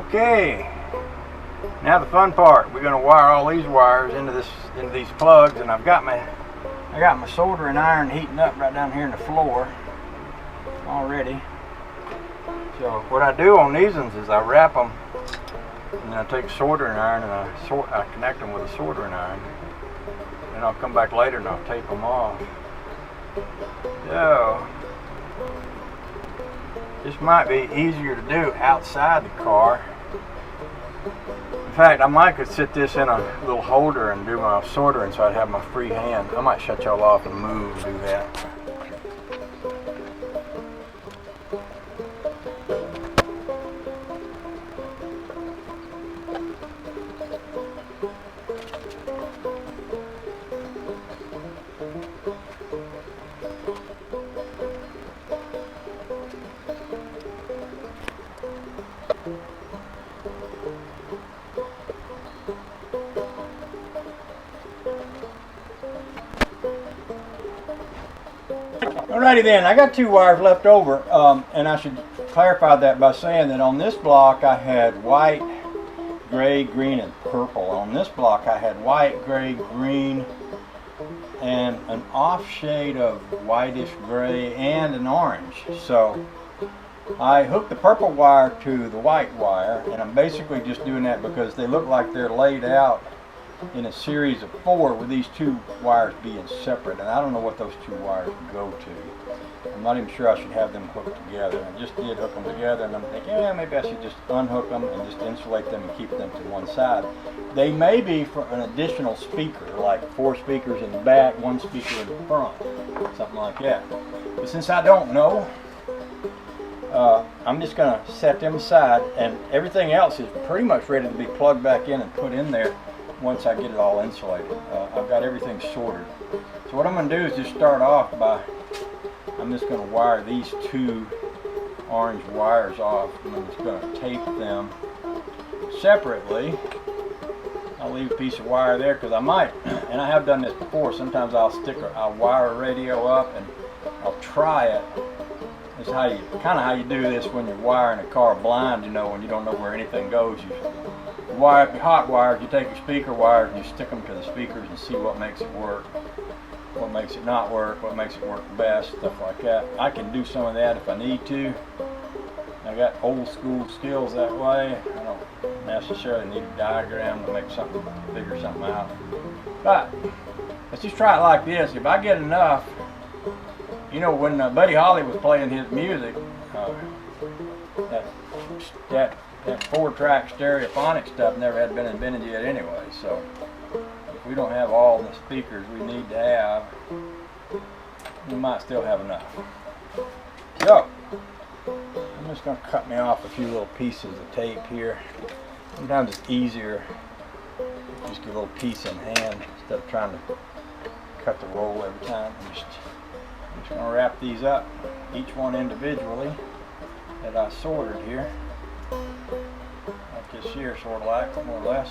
Okay, now the fun part. We're going to wire all these wires into these plugs, and I got my soldering iron heating up right down here in the floor already. So what I do on these ones is I wrap them, and then I take a soldering iron and I connect them with a soldering iron. Then I'll come back later and I'll tape them off. So this might be easier to do outside the car. In fact, I might could sit this in a little holder and do my soldering so I'd have my free hand. I might shut y'all off and move and do that. Alrighty then, I got 2 wires left over, and I should clarify that by saying that on this block I had white, gray, green, and purple. On this block I had white, gray, green, and an off shade of whitish gray and an orange. So I hooked the purple wire to the white wire, and I'm basically just doing that because they look like they're laid out in a series of 4 with these 2 wires being separate, and I don't know what those 2 wires go to. I'm not even sure I should have them hooked together. I just did hook them together, and I'm thinking, yeah, maybe I should just unhook them and just insulate them and keep them to one side. They may be for an additional speaker, like 4 speakers in the back, 1 speaker in the front, something like that. But since I don't know, I'm just going to set them aside, and everything else is pretty much ready to be plugged back in and put in there once I get it all insulated. I've got everything sorted. So what I'm going to do is just start off by, I'm just going to wire these 2 orange wires off, and I'm just going to tape them separately. I'll leave a piece of wire there because I might, and I have done this before, sometimes I'll wire a radio up and I'll try it. It's kind of how you do this when you're wiring a car blind, you know, when you don't know where anything goes. You wire up your hot wires, you take your speaker wires and you stick them to the speakers and see what makes it work, what makes it not work, what makes it work best, stuff like that. I can do some of that if I need to. I got old school skills that way. I don't necessarily need a diagram to make something, figure something out. But let's just try it like this. If I get enough, you know, when Buddy Holly was playing his music, that 4-track stereophonic stuff never had been invented yet anyway. So if we don't have all the speakers we need to have, we might still have enough. So I'm just going to cut me off a few little pieces of tape here. Sometimes it's easier to just get a little piece in hand instead of trying to cut the roll every time. I'm just going to wrap these up, each one individually that I sorted here. Like this here, sort of like, more or less.